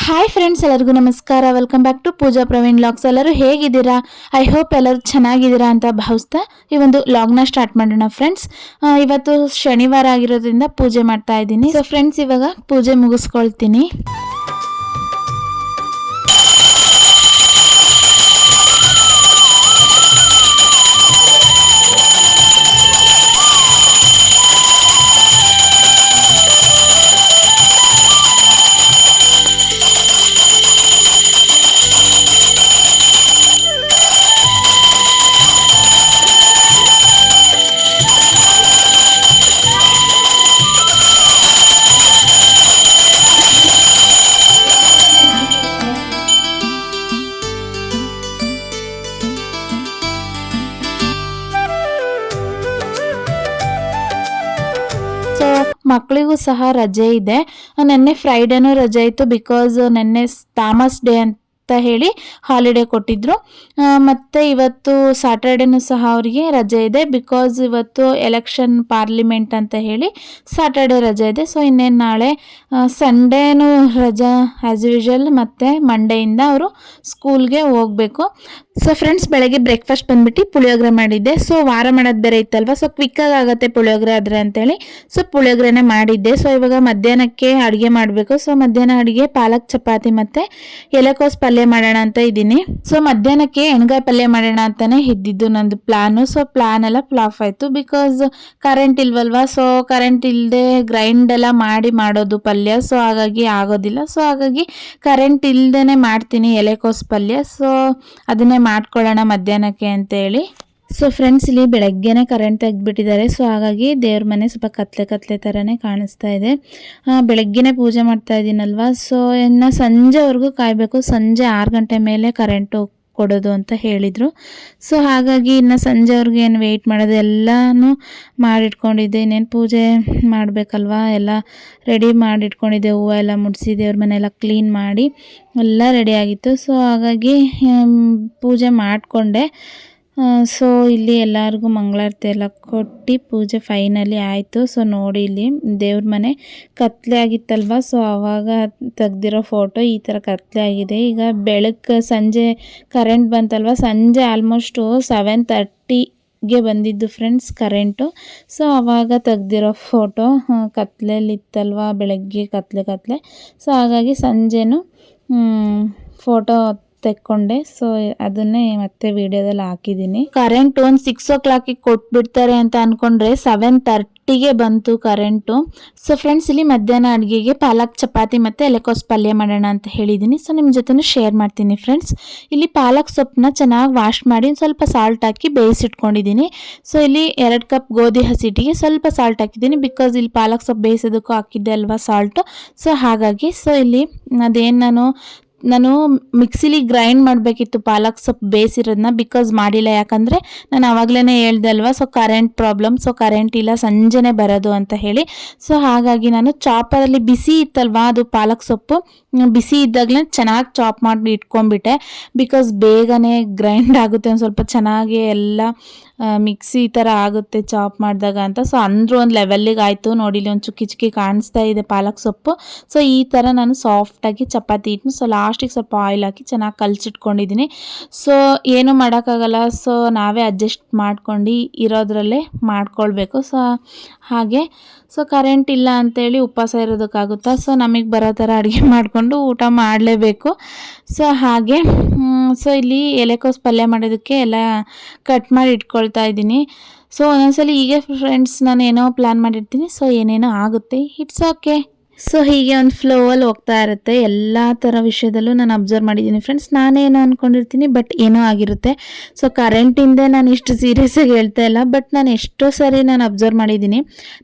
Hi friends, ಎಲ್ಲರಿಗೂ ನಮಸ್ಕಾರ. Welcome back to Pooja Praveen logs. ಎಲ್ಲರೂ ಹೇಗಿದ್ದೀರಾ? ಐ ಹೋಪ್ ಎಲ್ಲರೂ ಚೆನ್ನಾಗಿದ್ದೀರಾ ಅಂತ ಭಾವಿಸ್ತಾ ಈ ಒಂದು ಲಾಗ್ನ ಸ್ಟಾರ್ಟ್ ಮಾಡೋಣ ಫ್ರೆಂಡ್ಸ್. ಇವತ್ತು ಶನಿವಾರ ಆಗಿರೋದ್ರಿಂದ ಪೂಜೆ ಮಾಡ್ತಾ ಇದ್ದೀನಿ. ಸೊ ಫ್ರೆಂಡ್ಸ್, ಇವಾಗ ಪೂಜೆ ಮುಗಿಸ್ಕೊಳ್ತೀನಿ. ಮಕ್ಕಳಿಗೂ ಸಹ ರಜೆ ಇದೆ. ನೆನ್ನೆ ಫ್ರೈಡೇನೂ ರಜೆ ಇತ್ತು, ಬಿಕಾಸ್ ನೆನ್ನೆ ಥಾಮಸ್ ಡೇ ಅಂತ ಹೇಳಿ ಹಾಲಿಡೇ ಕೊಟ್ಟಿದ್ರು. ಮತ್ತು ಇವತ್ತು ಸ್ಯಾಟರ್ಡೇನೂ ಸಹ ಅವರಿಗೆ ರಜೆ ಇದೆ, ಬಿಕಾಸ್ ಇವತ್ತು ಎಲೆಕ್ಷನ್ ಪಾರ್ಲಿಮೆಂಟ್ ಅಂತ ಹೇಳಿ ಸ್ಯಾಟರ್ಡೇ ರಜೆ ಇದೆ. ಸೊ ಇನ್ನೇನು ನಾಳೆ ಸಂಡೇನೂ ರಜಾ ಆ್ಯಸ್ ಯೂಶುವಲ್, ಮತ್ತು ಮಂಡೆಯಿಂದ ಅವರು ಸ್ಕೂಲ್ಗೆ ಹೋಗಬೇಕು. ಸೊ ಫ್ರೆಂಡ್ಸ್, ಬೆಳಗ್ಗೆ ಬ್ರೇಕ್ಫಾಸ್ಟ್ ಬಂದ್ಬಿಟ್ಟು ಪುಳಿಯೋಗರೆ ಮಾಡಿದ್ದೆ. ಸೊ ವಾರ ಮಾಡೋದು ಬೇರೆ ಇತ್ತಲ್ವ, ಸೊ ಕ್ವಿಕ್ಕಾಗಿ ಆಗುತ್ತೆ ಪುಳಿಯೋಗರೆ ಆದರೆ ಅಂತೇಳಿ ಸೊ ಪುಳಿಯೋಗರೆನೇ ಮಾಡಿದ್ದೆ. ಸೊ ಇವಾಗ ಮಧ್ಯಾಹ್ನಕ್ಕೆ ಅಡುಗೆ ಮಾಡಬೇಕು. ಸೊ ಮಧ್ಯಾಹ್ನ ಅಡುಗೆ ಪಾಲಕ್ ಚಪಾತಿ ಮತ್ತು ಎಲೆಕೋಸು ಪಲ್ಯ ಮಾಡೋಣ ಅಂತ ಇದ್ದೀನಿ. ಸೊ ಮಧ್ಯಾಹ್ನಕ್ಕೆ ಎಣ್ಗಾಯಿ ಪಲ್ಯ ಮಾಡೋಣ ಅಂತಲೇ ಇದ್ದಿದ್ದು ನಂದು ಪ್ಲ್ಯಾನು. ಸೊ ಪ್ಲ್ಯಾನ್ ಎಲ್ಲ ಫ್ಲಾಪ್ ಆಯಿತು, ಬಿಕಾಸ್ ಕರೆಂಟ್ ಇಲ್ವಲ್ವ. ಸೊ ಕರೆಂಟ್ ಇಲ್ಲದೆ ಗ್ರೈಂಡ್ ಎಲ್ಲ ಮಾಡೋದು ಪಲ್ಯ, ಸೊ ಹಾಗಾಗಿ ಆಗೋದಿಲ್ಲ. ಸೊ ಹಾಗಾಗಿ ಕರೆಂಟ್ ಇಲ್ಲದೇ ಮಾಡ್ತೀನಿ ಎಲೆಕೋಸು ಪಲ್ಯ. ಸೊ ಅದನ್ನೇ ಮಾಡ್ಕೊಳ್ಳೋಣ ಮಧ್ಯಾಹ್ನಕ್ಕೆ ಅಂತೇಳಿ. ಸೊ ಫ್ರೆಂಡ್ಸ್, ಇಲ್ಲಿ ಬೆಳಗ್ಗೆನೇ ಕರೆಂಟ್ ತೆಗೆದ್ಬಿಟ್ಟಿದ್ದಾರೆ. ಸೊ ಹಾಗಾಗಿ ದೇವ್ರ ಮನೆ ಸ್ವಲ್ಪ ಕತ್ಲೆ ಥರನೇ ಕಾಣಿಸ್ತಾ ಇದೆ. ಬೆಳಗ್ಗೆನೇ ಪೂಜೆ ಮಾಡ್ತಾ ಇದ್ದೀನಲ್ವ, ಸೊ ಇನ್ನು ಸಂಜೆವರೆಗೂ ಕಾಯಬೇಕು. ಸಂಜೆ 6 ಗಂಟೆ ಮೇಲೆ ಕರೆಂಟು ಕೊಡೋದು ಅಂತ ಹೇಳಿದರು. ಸೊ ಹಾಗಾಗಿ ಇನ್ನು ಸಂಜೆವ್ರಿಗೆ ಏನು ವೆಯ್ಟ್ ಮಾಡೋದು, ಎಲ್ಲನೂ ಮಾಡಿಟ್ಕೊಂಡಿದ್ದೆ. ಇನ್ನೇನು ಪೂಜೆ ಮಾಡಬೇಕಲ್ವ, ಎಲ್ಲ ರೆಡಿ ಮಾಡಿಟ್ಕೊಂಡಿದ್ದೆ. ಹೂವು ಎಲ್ಲ ಮುಡಿಸಿ ದೇವ್ರ ಮನೆಯೆಲ್ಲ ಕ್ಲೀನ್ ಮಾಡಿ ಎಲ್ಲ ರೆಡಿಯಾಗಿತ್ತು. ಸೊ ಹಾಗಾಗಿ ಪೂಜೆ ಮಾಡಿಕೊಂಡೆ. ಸೊ ಇಲ್ಲಿ ಎಲ್ಲರಿಗೂ ಮಂಗಳಾರತಿ ಎಲ್ಲ ಕೊಟ್ಟು ಪೂಜೆ ಫೈನಲಿ ಆಯಿತು. ಸೊ ನೋಡಿ, ಇಲ್ಲಿ ದೇವ್ರ ಮನೆ ಕತ್ಲೆ ಆಗಿತ್ತಲ್ವ, ಸೊ ಆವಾಗ ತೆಗ್ದಿರೋ ಫೋಟೋ ಈ ಥರ ಕತ್ಲೆ ಆಗಿದೆ. ಈಗ ಸಂಜೆ ಕರೆಂಟ್ ಬಂತಲ್ವ, ಸಂಜೆ ಆಲ್ಮೋಸ್ಟು 7:30ಗೆ ಬಂದಿದ್ದು ಫ್ರೆಂಡ್ಸ್ ಕರೆಂಟು. ಸೊ ಆವಾಗ ತೆಗ್ದಿರೋ ಫೋಟೋ ಕತ್ಲೆಯಲ್ಲಿತ್ತಲ್ವ, ಬೆಳಗ್ಗೆ ಕತ್ಲೆ. ಸೊ ಹಾಗಾಗಿ ಸಂಜೆನೂ ಫೋಟೋ ತೆಕ್ಕೊಂಡೆ. ಸೊ ಅದನ್ನೇ ಮತ್ತೆ ವಿಡಿಯೋದಲ್ಲಿ ಹಾಕಿದ್ದೀನಿ. ಕರೆಂಟ್ ಒಂದು 6 o'clock ಕೊಟ್ಬಿಡ್ತಾರೆ ಅಂತ ಅಂದ್ಕೊಂಡ್ರೆ 7:30ಗೆ ಬಂತು ಕರೆಂಟು. ಸೊ ಫ್ರೆಂಡ್ಸ್, ಇಲ್ಲಿ ಮಧ್ಯಾಹ್ನ ಅಡುಗೆಗೆ ಪಾಲಕ್ ಚಪಾತಿ ಮತ್ತು ಎಲೆಕೋಸು ಪಲ್ಯ ಮಾಡೋಣ ಅಂತ ಹೇಳಿದ್ದೀನಿ. ಸೊ ನಿಮ್ಮ ಜೊತೆನೂ ಶೇರ್ ಮಾಡ್ತೀನಿ ಫ್ರೆಂಡ್ಸ್. ಇಲ್ಲಿ ಪಾಲಕ್ ಸೊಪ್ಪನ್ನ ಚೆನ್ನಾಗಿ ವಾಶ್ ಮಾಡಿ ಸ್ವಲ್ಪ ಸಾಲ್ಟ್ ಹಾಕಿ ಬೇಯಿಸಿಟ್ಕೊಂಡಿದ್ದೀನಿ. ಸೊ ಇಲ್ಲಿ 2 ಕಪ್ ಗೋಧಿ ಹಸಿಟ್ಟಿಗೆ ಸ್ವಲ್ಪ ಸಾಲ್ಟ್ ಹಾಕಿದ್ದೀನಿ, ಬಿಕಾಸ್ ಇಲ್ಲಿ ಪಾಲಕ್ ಸೊಪ್ಪು ಬೇಯಿಸೋದಕ್ಕೂ ಹಾಕಿದ್ದೆ ಅಲ್ವಾ ಸಾಲ್ಟು. ಸೊ ಹಾಗಾಗಿ ಸೊ ಇಲ್ಲಿ ಅದೇನು ನಾನು ಮಿಕ್ಸಿಲಿ ಗ್ರೈಂಡ್ ಮಾಡಬೇಕಿತ್ತು ಪಾಲಕ್ ಸೊಪ್ಪು ಬೇಯಿಸಿರೋದನ್ನ, ಬಿಕಾಸ್ ಮಾಡಿಲ್ಲ. ಯಾಕಂದರೆ ನಾನು ಆವಾಗಲೇ ಹೇಳ್ದೆ ಅಲ್ವಾ, so current problem. So current ಇಲ್ಲ, ಸಂಜೆನೇ ಬರೋದು ಅಂತ ಹೇಳಿ. ಸೊ ಹಾಗಾಗಿ ನಾನು ಚಾಪರಲ್ಲಿ ಬಿಸಿ ಇತ್ತಲ್ವಾ, ಅದು ಪಾಲಕ್ ಸೊಪ್ಪು ಬಿಸಿ ಇದ್ದಾಗಲೇ ಚೆನ್ನಾಗಿ ಚಾಪ್ ಮಾಡಿ ಇಟ್ಕೊಂಡ್ಬಿಟ್ಟೆ, ಬಿಕಾಸ್ ಬೇಗನೆ ಗ್ರೈಂಡ್ ಆಗುತ್ತೆ, ಒಂದು ಸ್ವಲ್ಪ ಚೆನ್ನಾಗಿ ಎಲ್ಲ ಮಿಕ್ಸಿ ಈ ಥರ ಆಗುತ್ತೆ ಚಾಪ್ ಮಾಡಿದಾಗ ಅಂತ. ಸೊ ಅಂದರೂ ಒಂದು ಲೆವೆಲ್ಲಿಗೆ ಆಯಿತು. ನೋಡಿ, ಇಲ್ಲಿ ಒಂದು ಚುಕ್ಕಿ ಕಾಣಿಸ್ತಾ ಇದೆ ಪಾಲಕ್ ಸೊಪ್ಪು. ಸೊ ಈ ಥರ ನಾನು ಸಾಫ್ಟಾಗಿ ಚಪಾತಿ ಇಟ್ಟು ಸೊ ಲಾಸ್ಟಿಗೆ ಸ್ವಲ್ಪ ಆಯಿಲ್ ಹಾಕಿ ಚೆನ್ನಾಗಿ ಕಲಸಿಟ್ಕೊಂಡಿದ್ದೀನಿ. ಸೊ ಏನೂ ಮಾಡೋಕ್ಕಾಗಲ್ಲ, ಸೊ ನಾವೇ ಅಡ್ಜಸ್ಟ್ ಮಾಡ್ಕೊಂಡು ಇರೋದ್ರಲ್ಲೇ ಮಾಡ್ಕೊಳ್ಬೇಕು. ಸೊ ಹಾಗೆ ಸೊ ಕರೆಂಟ್ ಇಲ್ಲ ಅಂತೇಳಿ ಉಪವಾಸ ಇರೋದಕ್ಕಾಗುತ್ತಾ? ಸೊ ನಮಗೆ ಬರೋ ಥರ ಅಡುಗೆ ಮಾಡಿಕೊಂಡು ಊಟ ಮಾಡಲೇಬೇಕು. ಸೊ ಹಾಗೆ ಸೊ ಇಲ್ಲಿ ಎಲೆಕೋಸು ಪಲ್ಯ ಮಾಡೋದಕ್ಕೆ ಎಲ್ಲ ಕಟ್ ಮಾಡಿ ಇಟ್ಕೊಳ್ತಾ ಇದ್ದೀನಿ. ಸೊ ಒಂದೊಂದ್ಸಲಿ ಹೀಗೆ ಫ್ರೆಂಡ್ಸ್ ನಾನು ಏನೋ ಪ್ಲ್ಯಾನ್ ಮಾಡಿರ್ತೀನಿ, ಸೊ ಏನೇನೋ ಆಗುತ್ತೆ, ಇಟ್ಸ್ ಓಕೆ. ಸೊ ಹೀಗೆ ಒಂದು ಫ್ಲೋವಲ್ಲಿ ಹೋಗ್ತಾ ಇರುತ್ತೆ. ಎಲ್ಲ ಥರ ವಿಷಯದಲ್ಲೂ ನಾನು ಅಬ್ಸರ್ವ್ ಮಾಡಿದ್ದೀನಿ ಫ್ರೆಂಡ್ಸ್. ನಾನೇನೋ ಅಂದ್ಕೊಂಡಿರ್ತೀನಿ, ಬಟ್ ಏನೋ ಆಗಿರುತ್ತೆ. ಸೊ ಕರೆಂಟಿಂದೇ ನಾನು ಇಷ್ಟು ಸೀರಿಯಸ್ಸಾಗಿ ಹೇಳ್ತಾ ಇಲ್ಲ, ಬಟ್ ನಾನು ಎಷ್ಟೋ ಸರಿ ನಾನು ಅಬ್ಸರ್ವ್ ಮಾಡಿದ್ದೀನಿ.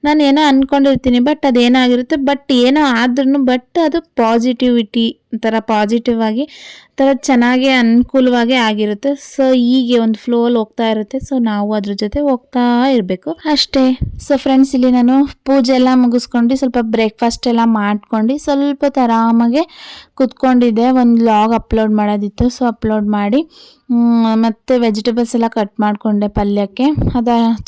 ನಾನು ಏನೋ ಅಂದ್ಕೊಂಡಿರ್ತೀನಿ, ಬಟ್ ಅದೇನೋ ಆಗಿರುತ್ತೆ. ಬಟ್ ಏನೋ ಆದ್ರೂ ಬಟ್ ಅದು ಪಾಸಿಟಿವಿಟಿ ಥರ ಪಾಸಿಟಿವ್ ಆಗಿ ಥರ ಚೆನ್ನಾಗಿ ಅನುಕೂಲವಾಗಿ ಆಗಿರುತ್ತೆ. ಸೊ ಹೀಗೆ ಒಂದು ಫ್ಲೋಲ್ಲಿ ಹೋಗ್ತಾ ಇರುತ್ತೆ. ಸೊ ನಾವು ಅದ್ರ ಜೊತೆ ಹೋಗ್ತಾ ಇರಬೇಕು ಅಷ್ಟೇ. ಸೊ ಫ್ರೆಂಡ್ಸ್, ಇಲ್ಲಿ ನಾನು ಪೂಜೆ ಎಲ್ಲ ಮುಗಿಸ್ಕೊಂಡು ಸ್ವಲ್ಪ ಬ್ರೇಕ್ಫಾಸ್ಟ್ ಎಲ್ಲ ಮಾಡ್ಕೊಂಡು ಸ್ವಲ್ಪ ಆರಾಮಾಗೆ ಕೂತ್ಕೊಂಡಿದ್ದೆ, ಒಂದು ವ್ಲಾಗ್ ಅಪ್ಲೋಡ್ ಮಾಡೋದಿತ್ತು. ಸೊ ಅಪ್ಲೋಡ್ ಮಾಡಿ ಮತ್ತು ವೆಜಿಟೇಬಲ್ಸ್ ಎಲ್ಲ ಕಟ್ ಮಾಡಿಕೊಂಡೆ ಪಲ್ಯಕ್ಕೆ.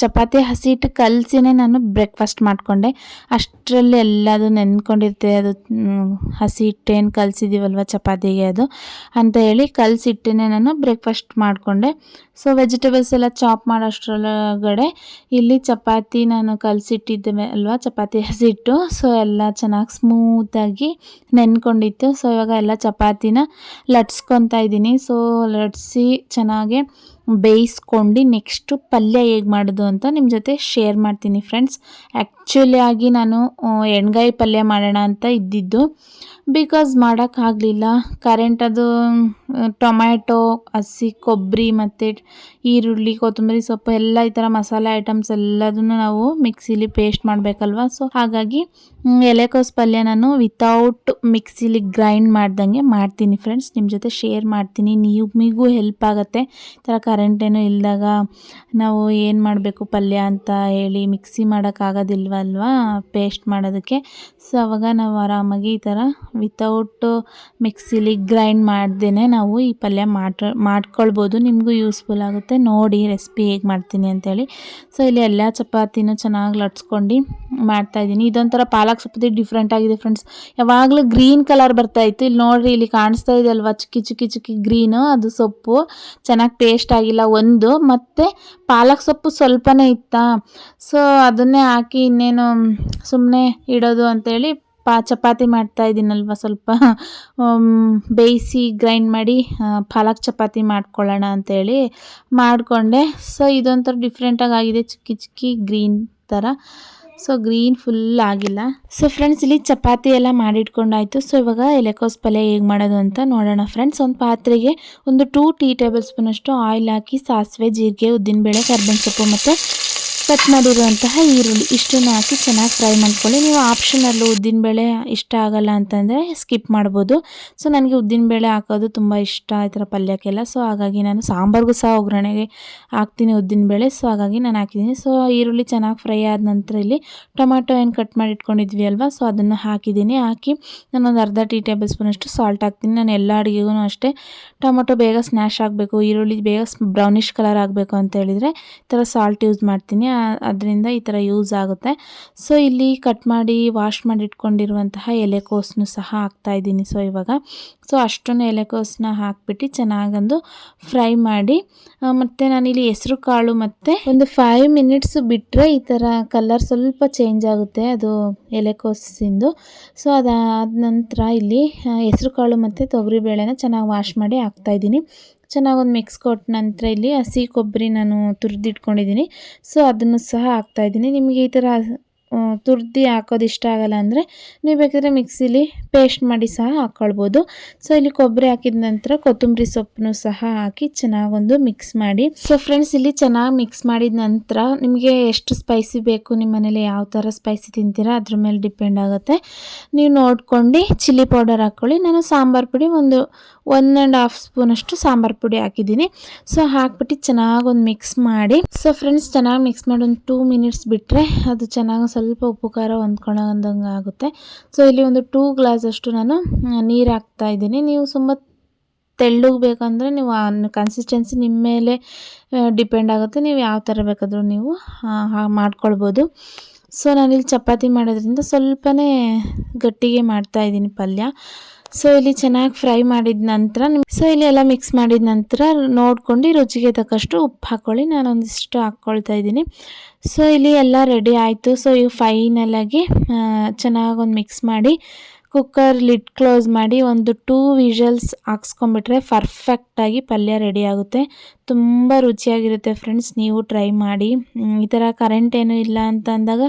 ಚಪಾತಿ ಹಸಿ ಹಿಟ್ಟು ಕಲಸಿನೇ ನಾನು ಬ್ರೇಕ್ಫಾಸ್ಟ್ ಮಾಡಿಕೊಂಡೆ. ಅಷ್ಟರಲ್ಲಿ ಎಲ್ಲದು ನೆನ್ಕೊಂಡಿರ್ತೆ, ಅದು ಹಸಿ ಹಿಟ್ಟೇನು ಕಲಸಿದ್ದೀವಲ್ವ ಚಪಾತಿಗೆ ಅದು ಅಂತ ಹೇಳಿ ಕಲಸಿಟ್ಟೇ ನಾನು ಬ್ರೇಕ್ಫಾಸ್ಟ್ ಮಾಡಿಕೊಂಡೆ. ಸೊ ವೆಜಿಟೇಬಲ್ಸ್ ಎಲ್ಲ ಚಾಪ್ ಮಾಡೋಷ್ಟರೊಳಗಡೆ ಇಲ್ಲಿ ಚಪಾತಿ ನಾನು ಕಲಸಿಟ್ಟಿದ್ದೆ ಅಲ್ವಾ, ಚಪಾತಿ ಹಸಿಟ್ಟು. ಸೊ ಎಲ್ಲ ಚೆನ್ನಾಗಿ ಸ್ಮೂತಾಗಿ ನೆನ್ಕೊಂಡಿತ್ತು. ಸೊ ಇವಾಗ ಎಲ್ಲ ಚಪಾತಿನ ಲಟ್ಸ್ಕೊತಾ ಇದ್ದೀನಿ. ಸೊ ಲಟ್ಸಿ ಚೆನ್ನಾಗಿ ಬೇಯಿಸ್ಕೊಂಡು ನೆಕ್ಸ್ಟು ಪಲ್ಯ ಹೇಗೆ ಮಾಡೋದು ಅಂತ ನಿಮ್ಮ ಜೊತೆ ಶೇರ್ ಮಾಡ್ತೀನಿ ಫ್ರೆಂಡ್ಸ್. ಆ್ಯಕ್ಚುಲಿಯಾಗಿ ನಾನು ಎಣ್ಗಾಯಿ ಪಲ್ಯ ಮಾಡೋಣ ಅಂತ ಇದ್ದಿದ್ದು, ಬಿಕಾಸ್ ಮಾಡೋಕ್ಕಾಗಲಿಲ್ಲ. ಕರೆಂಟ್ ಅದು ಟೊಮ್ಯಾಟೊ, ಹಸಿ ಕೊಬ್ಬರಿ ಮತ್ತು ಈರುಳ್ಳಿ, ಕೊತ್ತಂಬರಿ ಸೊಪ್ಪು ಎಲ್ಲ ಈ ಥರ ಮಸಾಲೆ ಐಟಮ್ಸ್ ಎಲ್ಲದನ್ನು ನಾವು ಮಿಕ್ಸಿಲಿ ಪೇಸ್ಟ್ ಮಾಡಬೇಕಲ್ವ. ಸೊ ಹಾಗಾಗಿ ಎಲೆಕೋಸು ಪಲ್ಯ ನಾನು ವಿತೌಟ್ ಮಿಕ್ಸಿಲಿ ಗ್ರೈಂಡ್ ಮಾಡ್ದಂಗೆ ಮಾಡ್ತೀನಿ ಫ್ರೆಂಡ್ಸ್. ನಿಮ್ಮ ಜೊತೆ ಶೇರ್ ಮಾಡ್ತೀನಿ, ನಿಮಗೂ ಹೆಲ್ಪ್ ಆಗುತ್ತೆ. ಈ ಥರ ಕರೆಂಟೇನು ಇಲ್ಲದಾಗ ನಾವು ಏನು ಮಾಡಬೇಕು ಪಲ್ಯ ಅಂತ ಹೇಳಿ ಮಿಕ್ಸಿ ಮಾಡೋಕ್ಕಾಗೋದಿಲ್ವಲ್ವ ಪೇಸ್ಟ್ ಮಾಡೋದಕ್ಕೆ. ಸೊ ಅವಾಗ ನಾವು ಆರಾಮಾಗಿ ಈ ಥರ ವಿತೌಟ್ ಮಿಕ್ಸಿಲಿ ಗ್ರೈಂಡ್ ಮಾಡ್ದೇ ನಾವು ಈ ಪಲ್ಯ ಮಾಡ್ಕೊಳ್ಬೋದು. ನಿಮಗೂ ಯೂಸ್ಫುಲ್ ಆಗುತ್ತೆ. ನೋಡಿ ರೆಸಿಪಿ ಹೇಗೆ ಮಾಡ್ತೀನಿ ಅಂತೇಳಿ. ಸೊ ಇಲ್ಲಿ ಎಲ್ಲ ಚಪಾತಿನೂ ಚೆನ್ನಾಗಿ ಲಟ್ಸ್ಕೊಂಡು ಮಾಡ್ತಾಯಿದ್ದೀನಿ. ಇದೊಂಥರ ಪಾಲಕ್ ಚಪಾತಿ ಡಿಫ್ರೆಂಟ್ ಆಗಿದೆ ಫ್ರೆಂಡ್ಸ್. ಯಾವಾಗಲೂ ಗ್ರೀನ್ ಕಲರ್ ಬರ್ತಾಯಿತ್ತು. ಇಲ್ಲಿ ನೋಡಿರಿ, ಇಲ್ಲಿ ಕಾಣಿಸ್ತಾ ಇದೆ ಅಲ್ವಾ ಚುಕ್ಕಿ ಗ್ರೀನು, ಅದು ಸೊಪ್ಪು ಚೆನ್ನಾಗಿ ಪೇಸ್ಟ್ ಆಗಿಲ್ಲ ಒಂದು. ಮತ್ತು ಪಾಲಕ್ ಸೊಪ್ಪು ಸ್ವಲ್ಪನೇ ಇತ್ತಾ, ಸೊ ಅದನ್ನೇ ಹಾಕಿ ಇನ್ನೇನು ಸುಮ್ಮನೆ ಇಡೋದು ಅಂತೇಳಿ ಚಪಾತಿ ಮಾಡ್ತಾ ಇದ್ದೀನಲ್ವ, ಸ್ವಲ್ಪ ಬೇಯಿಸಿ ಗ್ರೈಂಡ್ ಮಾಡಿ ಪಾಲಕ್ ಚಪಾತಿ ಮಾಡ್ಕೊಳ್ಳೋಣ ಅಂತೇಳಿ ಮಾಡಿಕೊಂಡೆ. ಸೊ ಇದೊಂಥರ ಡಿಫ್ರೆಂಟಾಗಿ ಆಗಿದೆ, ಚುಕ್ಕಿ ಗ್ರೀನ್ ಥರ. ಸೊ ಗ್ರೀನ್ ಫುಲ್ ಆಗಿಲ್ಲ. ಸೊ ಫ್ರೆಂಡ್ಸ್ ಇಲ್ಲಿ ಚಪಾತಿ ಎಲ್ಲ ಮಾಡಿಟ್ಕೊಂಡಾಯಿತು. ಸೊ ಇವಾಗ ಎಲೆಕೋಸು ಪಲ್ಯ ಹೇಗೆ ಮಾಡೋದು ಅಂತ ನೋಡೋಣ ಫ್ರೆಂಡ್ಸ್. ಒಂದು ಪಾತ್ರೆಗೆ ಒಂದು 2 ಟೀ ಟೇಬಲ್ ಸ್ಪೂನಷ್ಟು ಆಯಿಲ್ ಹಾಕಿ ಸಾಸಿವೆ, ಜೀರಿಗೆ, ಉದ್ದಿನಬೇಳೆ, ಕರ್ಬೇವಿನ ಸೊಪ್ಪು ಮತ್ತು ಕಟ್ ಮಾಡಿರುವಂತಹ ಈರುಳ್ಳಿ ಇಷ್ಟನ್ನು ಹಾಕಿ ಚೆನ್ನಾಗಿ ಫ್ರೈ ಮಾಡ್ಕೊಳ್ಳಿ. ನೀವು ಆಪ್ಷನಲ್ಲು ಉದ್ದಿನಬೇಳೆ ಇಷ್ಟ ಆಗಲ್ಲ ಅಂತಂದರೆ ಸ್ಕಿಪ್ ಮಾಡ್ಬೋದು. ಸೊ ನನಗೆ ಉದ್ದಿನಬೇಳೆ ಹಾಕೋದು ತುಂಬ ಇಷ್ಟ ಈ ಥರ ಪಲ್ಯಕ್ಕೆಲ್ಲ. ಸೊ ಹಾಗಾಗಿ ನಾನು ಸಾಂಬಾರ್ಗೂ ಸಹ ಒಗ್ಗರಣೆಗೆ ಹಾಕ್ತೀನಿ ಉದ್ದಿನಬೇಳೆ. ಸೊ ಹಾಗಾಗಿ ನಾನು ಹಾಕಿದ್ದೀನಿ. ಸೊ ಈರುಳ್ಳಿ ಚೆನ್ನಾಗಿ ಫ್ರೈ ಆದ ನಂತರ ಇಲ್ಲಿ ಟೊಮ್ಯಾಟೊ ಏನು ಕಟ್ ಮಾಡಿ ಇಟ್ಕೊಂಡಿದ್ವಿ ಅಲ್ವಾ, ಸೊ ಅದನ್ನು ಹಾಕಿದ್ದೀನಿ. ಹಾಕಿ ನಾನೊಂದು ಅರ್ಧ ಟೀ ಟೇಬಲ್ ಸ್ಪೂನಷ್ಟು ಸಾಲ್ಟ್ ಹಾಕ್ತೀನಿ. ನಾನು ಎಲ್ಲ ಅಡುಗೆಗೂ ಅಷ್ಟೇ ಟೊಮೊಟೊ ಬೇಗ ಸ್ನ್ಯಾಶ್ ಆಗಬೇಕು, ಈರುಳ್ಳಿ ಬೇಗ ಬ್ರೌನಿಷ್ ಕಲರ್ ಆಗಬೇಕು ಅಂತ ಹೇಳಿದರೆ ಈ ಥರ ಸಾಲ್ಟ್ ಯೂಸ್ ಮಾಡ್ತೀನಿ. ಅದರಿಂದ ಈ ಥರ ಯೂಸ್ ಆಗುತ್ತೆ. ಸೊ ಇಲ್ಲಿ ಕಟ್ ಮಾಡಿ ವಾಶ್ ಮಾಡಿ ಇಟ್ಕೊಂಡಿರುವಂತಹ ಎಲೆಕೋಸನ್ನು ಸಹ ಹಾಕ್ತಾಯಿದ್ದೀನಿ. ಸೊ ಇವಾಗ ಅಷ್ಟನ್ನು ಎಲೆಕೋಸನ್ನ ಹಾಕ್ಬಿಟ್ಟು ಚೆನ್ನಾಗಂದು ಫ್ರೈ ಮಾಡಿ, ಮತ್ತು ನಾನಿಲ್ಲಿ ಹೆಸರು ಕಾಳು ಮತ್ತು ಒಂದು 5 ಮಿನಿಟ್ಸ್ ಬಿಟ್ಟರೆ ಈ ಥರ ಕಲರ್ ಸ್ವಲ್ಪ ಚೇಂಜ್ ಆಗುತ್ತೆ ಅದು ಎಲೆಕೋಸಿಂದು. ಸೊ ಅದಾದ ನಂತರ ಇಲ್ಲಿ ಹೆಸರು ಕಾಳು ಮತ್ತು ತೊಗರಿಬೇಳೆನ ಚೆನ್ನಾಗಿ ವಾಶ್ ಮಾಡಿ ಹಾಕ್ತಾಯಿದ್ದೀನಿ. ಚೆನ್ನಾಗಿ ಒಂದು ಮಿಕ್ಸ್ ಕೊಟ್ಟ ನಂತರ ಇಲ್ಲಿ ಹಸಿ ಕೊಬ್ಬರಿ ನಾನು ತುರಿದಿಟ್ಕೊಂಡಿದ್ದೀನಿ. ಸೊ ಅದನ್ನು ಸಹ ಹಾಕ್ತಾಯಿದ್ದೀನಿ. ನಿಮಗೆ ಈ ಥರ ತುರ್ದು ಹಾಕೋದು ಇಷ್ಟ ಆಗಲ್ಲ ಅಂದರೆ ನೀವು ಬೇಕಾದರೆ ಮಿಕ್ಸಿಲಿ ಪೇಸ್ಟ್ ಮಾಡಿ ಸಹ ಹಾಕ್ಕೊಳ್ಬೋದು. ಸೊ ಇಲ್ಲಿ ಕೊಬ್ಬರಿ ಹಾಕಿದ ನಂತರ ಕೊತ್ತಂಬರಿ ಸೊಪ್ಪನ್ನು ಸಹ ಹಾಕಿ ಚೆನ್ನಾಗೊಂದು ಮಿಕ್ಸ್ ಮಾಡಿ. ಸೊ ಫ್ರೆಂಡ್ಸ್ ಇಲ್ಲಿ ಚೆನ್ನಾಗಿ ಮಿಕ್ಸ್ ಮಾಡಿದ ನಂತರ ನಿಮಗೆ ಎಷ್ಟು ಸ್ಪೈಸಿ ಬೇಕು, ನಿಮ್ಮ ಮನೇಲಿ ಯಾವ ಥರ ಸ್ಪೈಸಿ ತಿಂತೀರಾ ಅದ್ರ ಮೇಲೆ ಡಿಪೆಂಡ್ ಆಗುತ್ತೆ. ನೀವು ನೋಡ್ಕೊಂಡು ಚಿಲ್ಲಿ ಪೌಡರ್ ಹಾಕ್ಕೊಳ್ಳಿ. ನಾನು ಸಾಂಬಾರು ಪುಡಿ ಒಂದು 1.5 ಸ್ಪೂನಷ್ಟು ಸಾಂಬಾರು ಪುಡಿ ಹಾಕಿದ್ದೀನಿ. ಸೊ ಹಾಕ್ಬಿಟ್ಟು ಚೆನ್ನಾಗೊಂದು ಮಿಕ್ಸ್ ಮಾಡಿ. ಸೊ ಫ್ರೆಂಡ್ಸ್ ಚೆನ್ನಾಗಿ ಮಿಕ್ಸ್ ಮಾಡಿ ಒಂದು 2 ಮಿನಿಟ್ಸ್ ಬಿಟ್ಟರೆ ಅದು ಚೆನ್ನಾಗಿ ಸ್ವಲ್ಪ ಉಪ್ಪು ಖಾರ ಹೊಂದ್ಕೊಳ್ಳೋದಂಗೆ ಆಗುತ್ತೆ. ಸೊ ಇಲ್ಲಿ ಒಂದು 2 ಗ್ಲಾಸಷ್ಟು ನಾನು ನೀರು ಹಾಕ್ತಾಯಿದ್ದೀನಿ. ನೀವು ತುಂಬ ತೆಳ್ಳಗೆ ಬೇಕಂದರೆ ನೀವು ಕನ್ಸಿಸ್ಟೆನ್ಸಿ ನಿಮ್ಮ ಮೇಲೆ ಡಿಪೆಂಡ್ ಆಗುತ್ತೆ. ನೀವು ಯಾವ ಥರ ಬೇಕಾದರೂ ನೀವು ಮಾಡ್ಕೊಳ್ಬೋದು. ಸೊ ನಾನಿಲ್ಲಿ ಚಪಾತಿ ಮಾಡೋದ್ರಿಂದ ಸ್ವಲ್ಪನೇ ಗಟ್ಟಿಗೆ ಮಾಡ್ತಾಯಿದ್ದೀನಿ ಪಲ್ಯ. ಸೊ ಇಲ್ಲಿ ಚೆನ್ನಾಗಿ ಫ್ರೈ ಮಾಡಿದ ನಂತರ ಸೊ ಇಲ್ಲಿ ಎಲ್ಲ ಮಿಕ್ಸ್ ಮಾಡಿದ ನಂತರ ನೋಡ್ಕೊಂಡು ರುಚಿಗೆ ತಕ್ಕಷ್ಟು ಉಪ್ಪು ಹಾಕ್ಕೊಳ್ಳಿ. ನಾನೊಂದಿಷ್ಟು ಹಾಕ್ಕೊಳ್ತಾ ಇದ್ದೀನಿ. ಸೊ ಇಲ್ಲಿ ಎಲ್ಲ ರೆಡಿ ಆಯಿತು. ಸೊ ಈಗ ಫೈನಲಾಗಿ ಚೆನ್ನಾಗೊಂದು ಮಿಕ್ಸ್ ಮಾಡಿ ಕುಕ್ಕರ್ ಲಿಡ್ ಕ್ಲೋಸ್ ಮಾಡಿ ಒಂದು 2 ವಿಷಲ್ಸ್ ಹಾಕ್ಸ್ಕೊಂಬಿಟ್ರೆ ಪರ್ಫೆಕ್ಟಾಗಿ ಪಲ್ಯ ರೆಡಿ ಆಗುತ್ತೆ. ತುಂಬ ರುಚಿಯಾಗಿರುತ್ತೆ ಫ್ರೆಂಡ್ಸ್, ನೀವು ಟ್ರೈ ಮಾಡಿ. ಈ ಥರ ಕರೆಂಟ್ ಏನೂ ಇಲ್ಲ ಅಂತ ಅಂದಾಗ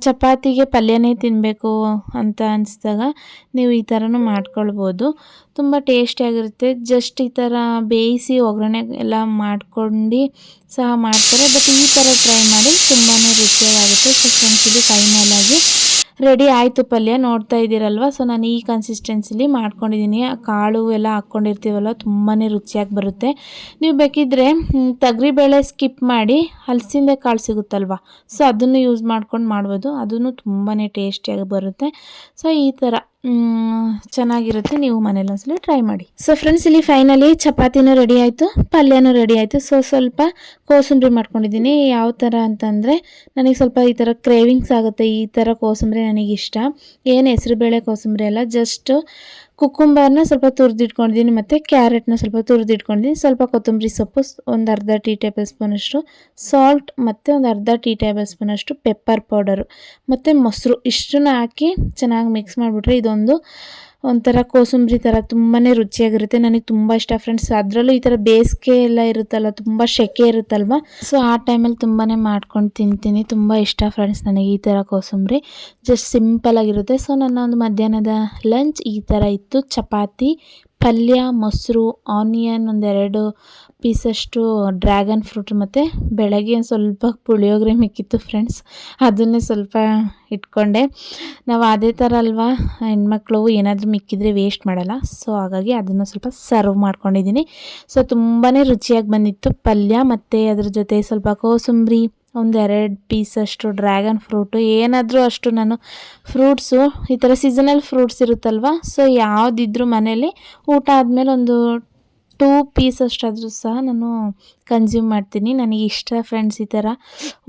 ಚಪಾತಿಗೆ ಪಲ್ಯನೇ ತಿನ್ನಬೇಕು ಅಂತ ಅನಿಸಿದಾಗ ನೀವು ಈ ಥರನೂ ಮಾಡ್ಕೊಳ್ಬೋದು. ತುಂಬ ಟೇಸ್ಟಿಯಾಗಿರುತ್ತೆ. ಜಸ್ಟ್ ಈ ಥರ ಬೇಯಿಸಿ ಒಗ್ಗರಣೆ ಎಲ್ಲ ಮಾಡ್ಕೊಂಡು ಸಹ ಮಾಡ್ತಾರೆ. ಬಟ್ ಈ ಥರ ಟ್ರೈ ಮಾಡಿ ತುಂಬಾ ರುಚಿಯಾಗುತ್ತೆ. ಸೊ ಫ್ರೆಂಡ್ಸ್ ಇಲ್ಲಿ ಫೈನಲಾಗಿ ರೆಡಿ ಆಯಿತು ಪಲ್ಯ, ನೋಡ್ತಾ ಇದ್ದೀರಲ್ವ. ಸೊ ನಾನು ಈ ಕನ್ಸಿಸ್ಟೆನ್ಸಿಲಿ ಮಾಡ್ಕೊಂಡಿದ್ದೀನಿ. ಕಾಳು ಎಲ್ಲ ಹಾಕ್ಕೊಂಡಿರ್ತೀವಲ್ವ ತುಂಬಾ ರುಚಿಯಾಗಿ ಬರುತ್ತೆ. ನೀವು ಬೇಕಿದ್ದರೆ ತೊಗರಿಬೇಳೆ ಸ್ಕಿಪ್ ಮಾಡಿ ಹಲಸಿಂದೆ ಕಾಳು ಸಿಗುತ್ತಲ್ವ, ಸೊ ಅದನ್ನು ಯೂಸ್ ಮಾಡ್ಕೊಂಡು ಮಾಡ್ಬೋದು. ಅದೂ ತುಂಬಾ ಟೇಸ್ಟಿಯಾಗಿ ಬರುತ್ತೆ. ಸೊ ಈ ಥರ ಚೆನ್ನಾಗಿರುತ್ತೆ. ನೀವು ಮನೇಲಿ ಒಂದ್ಸಲ ಟ್ರೈ ಮಾಡಿ. ಸೊ ಫ್ರೆಂಡ್ಸ್, ಇಲ್ಲಿ ಫೈನಲಿ ಚಪಾತಿನೂ ರೆಡಿ ಆಯಿತು, ಪಲ್ಯನೂ ರೆಡಿ ಆಯಿತು. ಸೊ ಸ್ವಲ್ಪ ಕೋಸಂಬರಿ ಮಾಡ್ಕೊಂಡಿದ್ದೀನಿ. ಯಾವ ಥರ ಅಂತಂದರೆ, ನನಗೆ ಸ್ವಲ್ಪ ಈ ಥರ ಕ್ರೇವಿಂಗ್ಸ್ ಆಗುತ್ತೆ. ಈ ಥರ ಕೋಸಂಬರಿ ನನಗಿಷ್ಟ. ಏನು ಹೆಸರುಬೇಳೆ ಕೋಸಂಬರಿ ಅಲ್ಲ, ಜಸ್ಟ್ ಕುಕ್ಕುಂಬರ್ನ ಸ್ವಲ್ಪ ತುರಿದಿಟ್ಕೊಂಡಿದ್ದೀನಿ ಮತ್ತು ಕ್ಯಾರೆಟ್ನ ಸ್ವಲ್ಪ ತುರಿದಿಟ್ಕೊಂಡಿದ್ದೀನಿ. ಸ್ವಲ್ಪ ಕೊತ್ತಂಬರಿ ಸೊಪ್ಪು, ಒಂದು ಅರ್ಧ ಟೀ ಟೇಬಲ್ ಸ್ಪೂನಷ್ಟು ಸಾಲ್ಟ್ ಮತ್ತು ಒಂದು ಅರ್ಧ ಟೀ ಟೇಬಲ್ ಸ್ಪೂನಷ್ಟು ಪೆಪ್ಪರ್ ಪೌಡರು ಮತ್ತು ಮೊಸರು ಇಷ್ಟನ್ನು ಹಾಕಿ ಚೆನ್ನಾಗಿ ಮಿಕ್ಸ್ ಮಾಡಿಬಿಟ್ರೆ ಇದೊಂದು ಒಂಥರ ಕೋಸಂಬರಿ ಥರ ತುಂಬಾ ರುಚಿಯಾಗಿರುತ್ತೆ. ನನಗೆ ತುಂಬ ಇಷ್ಟ ಫ್ರೆಂಡ್ಸ್. ಅದರಲ್ಲೂ ಈ ಥರ ಬೇಸಿಗೆ ಎಲ್ಲ ಇರುತ್ತಲ್ಲ, ತುಂಬ ಸೆಕೆ ಇರುತ್ತಲ್ವ, ಸೊ ಆ ಟೈಮಲ್ಲಿ ತುಂಬಾ ಮಾಡ್ಕೊಂಡು ತಿಂತೀನಿ. ತುಂಬ ಇಷ್ಟ ಫ್ರೆಂಡ್ಸ್ ನನಗೆ ಈ ಥರ ಕೋಸಂಬರಿ. ಜಸ್ಟ್ ಸಿಂಪಲಾಗಿರುತ್ತೆ. ಸೊ ನನ್ನ ಒಂದು ಮಧ್ಯಾಹ್ನದ ಲಂಚ್ ಈ ಥರ ಇತ್ತು. ಚಪಾತಿ, ಪಲ್ಯ, ಮೊಸರು, ಆನಿಯನ್, ಒಂದೆರಡು ಪೀಸಷ್ಟು ಡ್ರ್ಯಾಗನ್ ಫ್ರೂಟ್ ಮತ್ತು ಬೆಳಗ್ಗೆ ಒಂದು ಸ್ವಲ್ಪ ಪುಳಿಯೋಗರೆ ಮಿಕ್ಕಿತ್ತು ಫ್ರೆಂಡ್ಸ್, ಅದನ್ನೇ ಸ್ವಲ್ಪ ಇಟ್ಕೊಂಡೆ. ನಾವು ಅದೇ ಥರ ಅಲ್ವಾ ಹೆಣ್ಮಕ್ಳು, ಏನಾದರೂ ಮಿಕ್ಕಿದ್ರೆ ವೇಸ್ಟ್ ಮಾಡಲ್ಲ. ಸೊ ಹಾಗಾಗಿ ಅದನ್ನು ಸ್ವಲ್ಪ ಸರ್ವ್ ಮಾಡ್ಕೊಂಡಿದ್ದೀನಿ. ಸೊ ತುಂಬಾ ರುಚಿಯಾಗಿ ಬಂದಿತ್ತು ಪಲ್ಯ, ಮತ್ತು ಅದ್ರ ಜೊತೆ ಸ್ವಲ್ಪ ಕೋಸಂಬರಿ, ಒಂದೆರಡು ಪೀಸಷ್ಟು ಡ್ರ್ಯಾಗನ್ ಫ್ರೂಟು. ಏನಾದರೂ ಅಷ್ಟು ನಾನು ಫ್ರೂಟ್ಸು, ಈ ಥರ ಸೀಸನಲ್ ಫ್ರೂಟ್ಸ್ ಇರುತ್ತಲ್ವ, ಸೊ ಯಾವುದಿದ್ರೂ ಮನೇಲಿ ಊಟ ಆದಮೇಲೆ ಒಂದು 2 ಪೀಸಷ್ಟಾದರೂ ಸಹ ನಾನು ಕನ್ಸ್ಯೂಮ್ ಮಾಡ್ತೀನಿ. ನನಗೆ ಇಷ್ಟ ಫ್ರೆಂಡ್ಸ್ ಈ ಥರ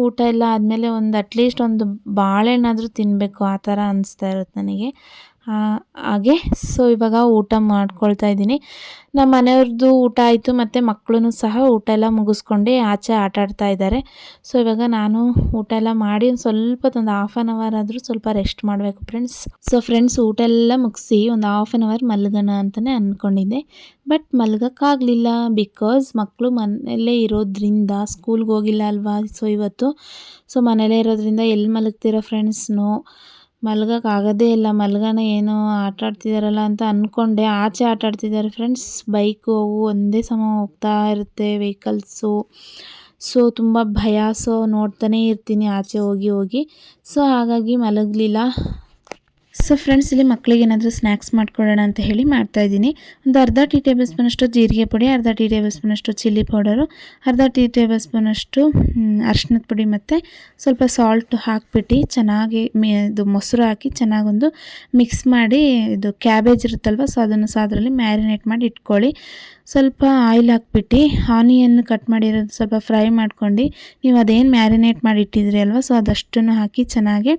ಊಟ ಎಲ್ಲ ಆದಮೇಲೆ ಒಂದು ಅಟ್ಲೀಸ್ಟ್ ಒಂದು ಬಾಳೆಹಣ್ಣಾದರೂ ತಿನ್ನಬೇಕು, ಆ ಥರ ಅನಿಸ್ತಾ ಇರುತ್ತೆ ನನಗೆ. ಹಾಗೆ ಸೊ ಇವಾಗ ಊಟ ಮಾಡ್ಕೊಳ್ತಾ ಇದ್ದೀನಿ. ನಮ್ಮ ಮನೆಯವ್ರದ್ದು ಊಟ ಆಯಿತು, ಮತ್ತು ಮಕ್ಕಳು ಸಹ ಊಟ ಎಲ್ಲ ಮುಗಿಸ್ಕೊಂಡು ಆಚೆ ಆಟಾಡ್ತಾ ಇದ್ದಾರೆ. ಸೊ ಇವಾಗ ನಾನು ಊಟ ಎಲ್ಲ ಮಾಡಿ ಒಂದು ಹಾಫ್ ಆನ್ ಅವರ್ ಆದರೂ ಸ್ವಲ್ಪ ರೆಸ್ಟ್ ಮಾಡಬೇಕು ಫ್ರೆಂಡ್ಸ್. ಸೊ ಫ್ರೆಂಡ್ಸ್, ಊಟ ಎಲ್ಲ ಮುಗಿಸಿ ಒಂದು ಹಾಫ್ ಆನ್ ಅವರ್ ಮಲಗೋಣ ಅಂತಲೇ ಅಂದ್ಕೊಂಡಿದ್ದೆ. ಬಟ್ ಮಲಗೋಕ್ಕಾಗಲಿಲ್ಲ, ಬಿಕಾಸ್ ಮಕ್ಕಳು ಮನೆಯಲ್ಲೇ ಇರೋದ್ರಿಂದ, ಸ್ಕೂಲ್ಗೆ ಹೋಗಿಲ್ಲ ಅಲ್ವಾ ಸೊ ಇವತ್ತು. ಸೊ ಮನೆಯಲ್ಲೇ ಇರೋದ್ರಿಂದ ಎಲ್ಲಿ ಮಲಗ್ತೀರಾ ಫ್ರೆಂಡ್ಸ್? ಮಲ್ಗೋಕ್ಕಾಗೋದೇ ಇಲ್ಲ. ಮಲ್ಗೋಣ ಏನೋ ಆಟ ಆಡ್ತಿದ್ದಾರಲ್ಲ ಅಂತ ಅಂದ್ಕೊಂಡೆ. ಆಚೆ ಆಟ ಆಡ್ತಿದ್ದಾರೆ ಫ್ರೆಂಡ್ಸ್. ಬೈಕು ಅವು ಒಂದೇ ಸಮ ಹೋಗ್ತಾ ಇರುತ್ತೆ, ವೆಹಿಕಲ್ಸು. ಸೊ ತುಂಬ ಭಯ. ಸೊ ನೋಡ್ತಾನೇ ಇರ್ತೀನಿ ಆಚೆ ಹೋಗಿ. ಸೊ ಹಾಗಾಗಿ ಮಲಗಲಿಲ್ಲ. ಸೊ ಫ್ರೆಂಡ್ಸ್, ಇಲ್ಲಿ ಮಕ್ಕಳಿಗೆ ಏನಾದರೂ ಸ್ನ್ಯಾಕ್ಸ್ ಮಾಡ್ಕೊಡೋಣ ಅಂತ ಹೇಳಿ ಮಾಡ್ತಾಯಿದ್ದೀನಿ. ಒಂದು ಅರ್ಧ ಟೀ ಟೇಬಲ್ ಸ್ಪೂನಷ್ಟು ಜೀರಿಗೆ ಪುಡಿ, ಅರ್ಧ ಟೀ ಟೇಬಲ್ ಸ್ಪೂನಷ್ಟು ಚಿಲ್ಲಿ ಪೌಡರು, ಅರ್ಧ ಟೀ ಟೇಬಲ್ ಸ್ಪೂನಷ್ಟು ಅರಿಶಿನದ ಪುಡಿ ಮತ್ತು ಸ್ವಲ್ಪ ಸಾಲ್ಟ್ ಹಾಕ್ಬಿಟ್ಟು ಚೆನ್ನಾಗಿ ಇದು ಮೊಸರು ಹಾಕಿ ಚೆನ್ನಾಗೊಂದು ಮಿಕ್ಸ್ ಮಾಡಿ, ಇದು ಕ್ಯಾಬೇಜ್ ಇರುತ್ತಲ್ವ, ಸೊ ಅದನ್ನು ಸಹ ಅದರಲ್ಲಿ ಮ್ಯಾರಿನೇಟ್ ಮಾಡಿ ಇಟ್ಕೊಳ್ಳಿ. ಸ್ವಲ್ಪ ಆಯಿಲ್ ಹಾಕ್ಬಿಟ್ಟು ಆನಿಯನ್ ಕಟ್ ಮಾಡಿರೋದು ಸ್ವಲ್ಪ ಫ್ರೈ ಮಾಡ್ಕೊಂಡು, ನೀವು ಅದೇನು ಮ್ಯಾರಿನೇಟ್ ಮಾಡಿ ಇಟ್ಟಿದ್ರಿ ಅಲ್ವ, ಸೊ ಅದಷ್ಟನ್ನು ಹಾಕಿ ಚೆನ್ನಾಗಿ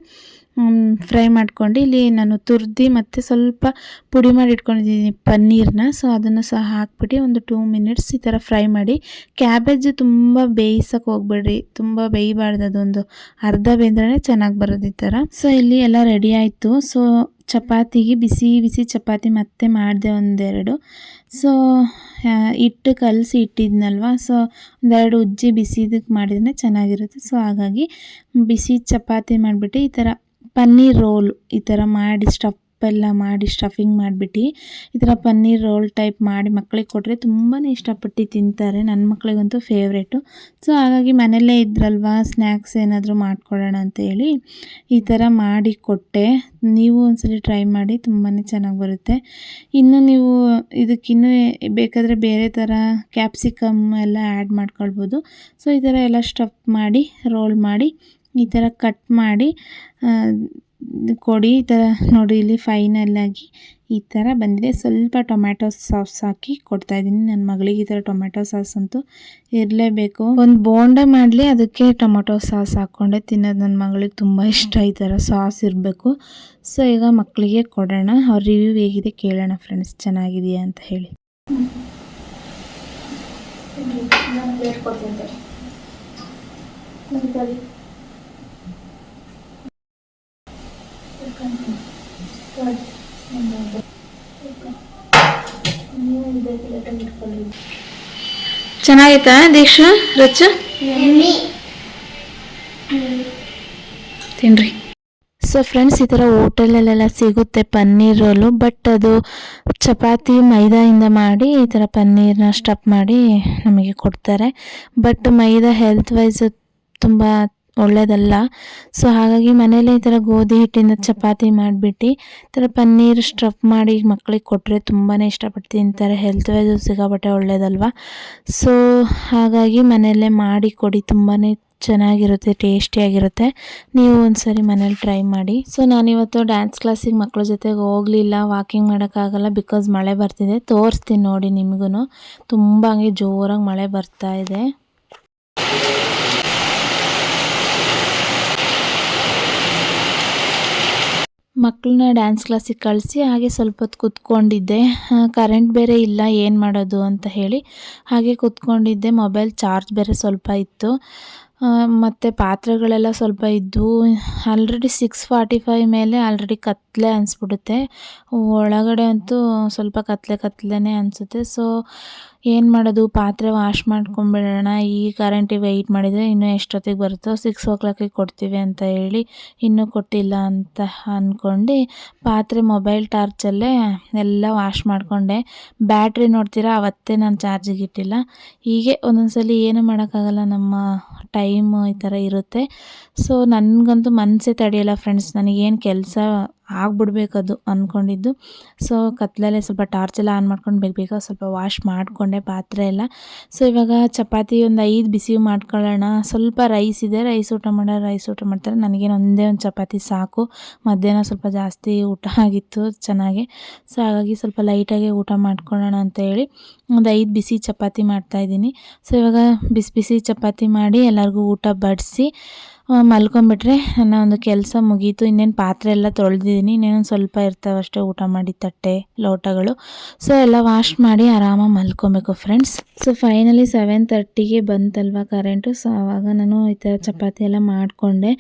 ಫ್ರೈ ಮಾಡ್ಕೊಂಡು, ಇಲ್ಲಿ ನಾನು ತುರ್ದು ಮತ್ತು ಸ್ವಲ್ಪ ಪುಡಿ ಮಾಡಿ ಇಟ್ಕೊಂಡಿದ್ದೀನಿ ಪನ್ನೀರನ್ನ. ಸೊ ಅದನ್ನು ಸಹ ಹಾಕ್ಬಿಟ್ಟು ಒಂದು 2 ಮಿನಿಟ್ಸ್ ಈ ಥರ ಫ್ರೈ ಮಾಡಿ. ಕ್ಯಾಬೇಜ್ ತುಂಬ ಬೇಯಿಸೋಕೆ ಹೋಗ್ಬೇಡ್ರಿ, ತುಂಬ ಬೇಯಬಾರ್ದು, ಅದೊಂದು ಅರ್ಧ ಬೆಂದ್ರೆ ಚೆನ್ನಾಗಿ ಬರೋದು ಈ ಥರ. ಸೊ ಇಲ್ಲಿ ಎಲ್ಲ ರೆಡಿ ಆಯಿತು. ಸೊ ಚಪಾತಿಗೆ ಬಿಸಿ ಬಿಸಿ ಚಪಾತಿ ಮತ್ತೆ ಮಾಡಿದೆ ಒಂದೆರಡು. ಸೊ ಹಿಟ್ಟು ಕಲಸಿ ಇಟ್ಟಿದ್ನಲ್ವ, ಸೊ ಒಂದೆರಡು ಉಜ್ಜಿ ಬಿಸಿದಕ್ಕೆ ಮಾಡಿದ್ರೆ ಚೆನ್ನಾಗಿರುತ್ತೆ. ಸೊ ಹಾಗಾಗಿ ಬಿಸಿ ಚಪಾತಿ ಮಾಡಿಬಿಟ್ಟು ಈ ಥರ ಪನ್ನೀರ್ ರೋಲ್ ಈ ಥರ ಮಾಡಿ ಸ್ಟಫಿಂಗ್ ಮಾಡಿಬಿಟ್ಟು ಈ ಥರ ಪನ್ನೀರ್ ರೋಲ್ ಟೈಪ್ ಮಾಡಿ ಮಕ್ಕಳಿಗೆ ಕೊಟ್ಟರೆ ತುಂಬಾ ಇಷ್ಟಪಟ್ಟು ತಿಂತಾರೆ. ನನ್ನ ಮಕ್ಕಳಿಗಂತೂ ಫೇವ್ರೇಟು. ಸೊ ಹಾಗಾಗಿ ಮನೆಯಲ್ಲೇ ಇದ್ರಲ್ವ, ಸ್ನ್ಯಾಕ್ಸ್ ಏನಾದರೂ ಮಾಡಿಕೊಡೋಣ ಅಂತೇಳಿ ಈ ಥರ ಮಾಡಿ ಕೊಟ್ಟೆ. ನೀವು ಒಂದ್ಸಲ ಟ್ರೈ ಮಾಡಿ, ತುಂಬಾ ಚೆನ್ನಾಗಿ ಬರುತ್ತೆ. ಇನ್ನು ನೀವು ಇದಕ್ಕಿನ್ನೂ ಬೇಕಾದರೆ ಬೇರೆ ಥರ ಕ್ಯಾಪ್ಸಿಕಮ್ ಎಲ್ಲ ಆ್ಯಡ್ ಮಾಡ್ಕೊಳ್ಬೋದು. ಸೊ ಈ ಥರ ಎಲ್ಲ ಸ್ಟಫ್ ಮಾಡಿ ರೋಲ್ ಮಾಡಿ ಈ ಥರ ಕಟ್ ಮಾಡಿ ಕೊಡಿ. ಈ ಥರ ನೋಡಿ, ಇಲ್ಲಿ ಫೈನಲ್ಲಾಗಿ ಈ ಥರ ಬಂದಿದೆ. ಸ್ವಲ್ಪ ಟೊಮ್ಯಾಟೊ ಸಾಸ್ ಹಾಕಿ ಕೊಡ್ತಾಯಿದ್ದೀನಿ ನನ್ನ ಮಗಳಿಗೆ. ಈ ಥರ ಟೊಮ್ಯಾಟೊ ಸಾಸ್ ಅಂತೂ ಇರಲೇಬೇಕು. ಒಂದು ಬೋಂಡ ಮಾಡಲಿ, ಅದಕ್ಕೆ ಟೊಮ್ಯಾಟೊ ಸಾಸ್ ಹಾಕ್ಕೊಂಡೆ ತಿನ್ನೋದು ನನ್ನ ಮಗಳಿಗೆ ತುಂಬ ಇಷ್ಟ. ಈ ಥರ ಸಾಸ್ ಇರಬೇಕು. ಸೊ ಈಗ ಮಕ್ಕಳಿಗೆ ಕೊಡೋಣ, ಅವ್ರ ರಿವ್ಯೂ ಹೇಗಿದೆ ಕೇಳೋಣ ಫ್ರೆಂಡ್ಸ್, ಚೆನ್ನಾಗಿದೆಯಾ ಅಂತ ಹೇಳಿ. ಚೆನ್ನಾಗಿತ್ತಾ ದೀಕ್ಷಾ? ರಚ್ಚ ತಿನ್ರಿ. ಸೊ ಫ್ರೆಂಡ್ಸ್, ಈ ಥರ ಹೋಟೆಲಲ್ಲೆಲ್ಲ ಸಿಗುತ್ತೆ ಪನ್ನೀರ್ ರೋಲು, ಬಟ್ ಅದು ಚಪಾತಿ ಮೈದಾಯಿಂದ ಮಾಡಿ ಈ ಥರ ಪನ್ನೀರ್ನ ಸ್ಟಫ್ ಮಾಡಿ ನಮಗೆ ಕೊಡ್ತಾರೆ. ಬಟ್ ಮೈದಾ ಹೆಲ್ತ್ ವೈಸ್ ತುಂಬ ಒಳ್ಳೆಯದಲ್ಲ. ಸೊ ಹಾಗಾಗಿ ಮನೇಲೇ ಈ ಥರ ಗೋಧಿ ಹಿಟ್ಟಿಂದ ಚಪಾತಿ ಮಾಡಿಬಿಟ್ಟು ಈ ಥರ ಪನ್ನೀರ್ ಸ್ಟಫ್ ಮಾಡಿ ಮಕ್ಕಳಿಗೆ ಕೊಟ್ಟರೆ ತುಂಬಾ ಇಷ್ಟಪಟ್ಟು ತಿಂತಾರೆ. ಹೆಲ್ತ್ ವೈಸು ಸಿಕ್ಕಾಪಟ್ಟೆ ಒಳ್ಳೆಯದಲ್ವ. ಸೊ ಹಾಗಾಗಿ ಮನೆಯಲ್ಲೇ ಮಾಡಿ ಕೊಡಿ, ತುಂಬಾ ಚೆನ್ನಾಗಿರುತ್ತೆ, ಟೇಸ್ಟಿಯಾಗಿರುತ್ತೆ. ನೀವು ಒಂದ್ಸರಿ ಮನೇಲಿ ಟ್ರೈ ಮಾಡಿ. ಸೊ ನಾನಿವತ್ತು ಡ್ಯಾನ್ಸ್ ಕ್ಲಾಸಿಗೆ ಮಕ್ಕಳ ಜೊತೆಗೆ ಹೋಗಲಿಲ್ಲ, ವಾಕಿಂಗ್ ಮಾಡೋಕ್ಕಾಗಲ್ಲ ಬಿಕಾಸ್ ಮಳೆ ಬರ್ತಿದೆ. ತೋರಿಸ್ತೀನಿ ನೋಡಿ ನಿಮಗೂ. ತುಂಬ ಹಂಗೆ ಜೋರಾಗಿ ಮಳೆ ಬರ್ತಾ ಇದೆ. ಮಕ್ಕಳನ್ನ ಡ್ಯಾನ್ಸ್ ಕ್ಲಾಸಿಗೆ ಕಳಿಸಿ ಹಾಗೆ ಸ್ವಲ್ಪ ಹೊತ್ತು ಕೂತ್ಕೊಂಡಿದ್ದೆ. ಕರೆಂಟ್ ಬೇರೆ ಇಲ್ಲ, ಏನು ಮಾಡೋದು ಅಂತ ಹೇಳಿ ಹಾಗೆ ಕೂತ್ಕೊಂಡಿದ್ದೆ. ಮೊಬೈಲ್ ಚಾರ್ಜ್ ಬೇರೆ ಸ್ವಲ್ಪ ಇತ್ತು. ಮತ್ತು ಪಾತ್ರೆಗಳೆಲ್ಲ ಸ್ವಲ್ಪ ಇದ್ದವು. ಆಲ್ರೆಡಿ 6:45 ಮೇಲೆ ಆಲ್ರೆಡಿ ಕತ್ತಲೆ ಅನಿಸ್ಬಿಡುತ್ತೆ. ಒಳಗಡೆ ಅಂತೂ ಸ್ವಲ್ಪ ಕತ್ತಲೆ ಅನಿಸುತ್ತೆ. ಸೊ ಏನು ಮಾಡೋದು, ಪಾತ್ರೆ ವಾಶ್ ಮಾಡ್ಕೊಂಬಿಡೋಣ. ಈ ಕರೆಂಟಿಗೆ ವೆಯ್ಟ್ ಮಾಡಿದರೆ ಇನ್ನೂ ಎಷ್ಟೊತ್ತಿಗೆ ಬರುತ್ತೋ, 6 ಕೊಡ್ತೀವಿ ಅಂತ ಹೇಳಿ ಇನ್ನೂ ಕೊಟ್ಟಿಲ್ಲ ಅಂತ ಅಂದ್ಕೊಂಡು ಪಾತ್ರೆ ಮೊಬೈಲ್ ಟಾರ್ಚಲ್ಲೇ ಎಲ್ಲ ವಾಶ್ ಮಾಡಿಕೊಂಡೆ. ಬ್ಯಾಟ್ರಿ ನೋಡ್ತೀರಾ, ಅವತ್ತೇ ನಾನು ಚಾರ್ಜಿಗೆ ಇಟ್ಟಿಲ್ಲ. ಹೀಗೆ ಒಂದೊಂದ್ಸಲಿ ಏನೂ ಮಾಡೋಕ್ಕಾಗಲ್ಲ, ನಮ್ಮ ಟೈಮು ಈ ಥರ ಇರುತ್ತೆ. ಸೊ ನನಗಂತೂ ಮನಸ್ಸೇ ತಡೆಯಲ್ಲ ಫ್ರೆಂಡ್ಸ್, ನನಗೇನು ಕೆಲಸ ಆಗ್ಬಿಡ್ಬೇಕದು ಅಂದ್ಕೊಂಡಿದ್ದು. ಸೊ ಕತ್ತಲಲ್ಲೇ ಸ್ವಲ್ಪ ಟಾರ್ಚೆಲ್ಲ ಆನ್ ಮಾಡ್ಕೊಂಡು ಬೇಗ ಸ್ವಲ್ಪ ವಾಶ್ ಮಾಡಿಕೊಂಡೆ ಪಾತ್ರೆ ಎಲ್ಲ. ಸೊ ಇವಾಗ ಚಪಾತಿ ಒಂದು 5 ಬಿಸಿ ಮಾಡ್ಕೊಳ್ಳೋಣ. ಸ್ವಲ್ಪ ರೈಸ್ ಇದೆ, ರೈಸ್ ಊಟ ಮಾಡ್ತಾರೆ. ನನಗೇನು ಒಂದೇ ಒಂದು ಚಪಾತಿ ಸಾಕು. ಮಧ್ಯಾಹ್ನ ಸ್ವಲ್ಪ ಜಾಸ್ತಿ ಊಟ ಆಗಿತ್ತು ಚೆನ್ನಾಗಿ. ಸೊ ಹಾಗಾಗಿ ಸ್ವಲ್ಪ ಲೈಟಾಗಿ ಊಟ ಮಾಡ್ಕೊಳ್ಳೋಣ ಅಂತ ಹೇಳಿ ಒಂದು 5 ಬಿಸಿ ಚಪಾತಿ ಮಾಡ್ತಾಯಿದ್ದೀನಿ. ಸೊ ಇವಾಗ ಬಿಸಿ ಚಪಾತಿ ಮಾಡಿ ಎಲ್ಲರಿಗೂ ಊಟ ಬಡಿಸಿ ಮಲ್ಕೊಂಬಿಟ್ರೆ ನನ್ನ ಒಂದು ಕೆಲಸ ಮುಗೀತು. ಇನ್ನೇನು ಪಾತ್ರೆ ಎಲ್ಲ ತೊಳೆದಿದ್ದೀನಿ, ಇನ್ನೇನು ಸ್ವಲ್ಪ ಇರ್ತಾವಷ್ಟೇ ಊಟ ಮಾಡಿ ತಟ್ಟೆ ಲೋಟಗಳು. ಸೊ ಎಲ್ಲ ವಾಶ್ ಮಾಡಿ ಆರಾಮಾಗಿ ಮಲ್ಕೊಬೇಕು ಫ್ರೆಂಡ್ಸ್. ಸೊ ಫೈನಲಿ 7:30ಗೆ ಬಂತಲ್ವ ಕರೆಂಟು. ಸೊ ಆವಾಗ ನಾನು ಈ ಥರ ಚಪಾತಿ ಎಲ್ಲ ಮಾಡಿಕೊಂಡೆ.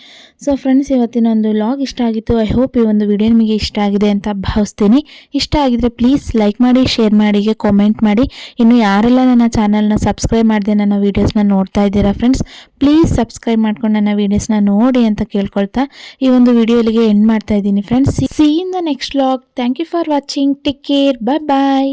ಸೊ ಫ್ರೆಂಡ್ಸ್, ಇವತ್ತಿನ ಒಂದು ವ್ಲಾಗ್ ಇಷ್ಟ ಆಗಿತ್ತು. ಐ ಹೋಪ್ ಈ ಒಂದು ವಿಡಿಯೋ ನಿಮಗೆ ಇಷ್ಟ ಆಗಿದೆ ಅಂತ ಭಾವಿಸ್ತೀನಿ. ಇಷ್ಟ ಆಗಿದ್ರೆ ಪ್ಲೀಸ್ ಲೈಕ್ ಮಾಡಿ, ಶೇರ್ ಮಾಡಿ, ಕಾಮೆಂಟ್ ಮಾಡಿ. ಇನ್ನು ಯಾರೆಲ್ಲ ನನ್ನ ಚಾನಲ್ನ ಸಬ್ಸ್ಕ್ರೈಬ್ ಮಾಡಿದೆ ನನ್ನ ವೀಡಿಯೋಸ್ನ ನೋಡ್ತಾ ಇದ್ದೀರಾ ಫ್ರೆಂಡ್ಸ್, ಪ್ಲೀಸ್ ಸಬ್ಸ್ಕ್ರೈಬ್ ಮಾಡ್ಕೊಂಡು ನನ್ನ ವೀಡಿಯೋಸ್ನ ನೋಡಿ ಅಂತ ಕೇಳ್ಕೊಳ್ತಾ ಈ ಒಂದು ವಿಡಿಯೋ ಇಲ್ಲಿಗೆ ಎಂಡ್ ಮಾಡ್ತಾ ಇದ್ದೀನಿ friends. See in the next vlog. Thank you for watching. Take care. Bye bye.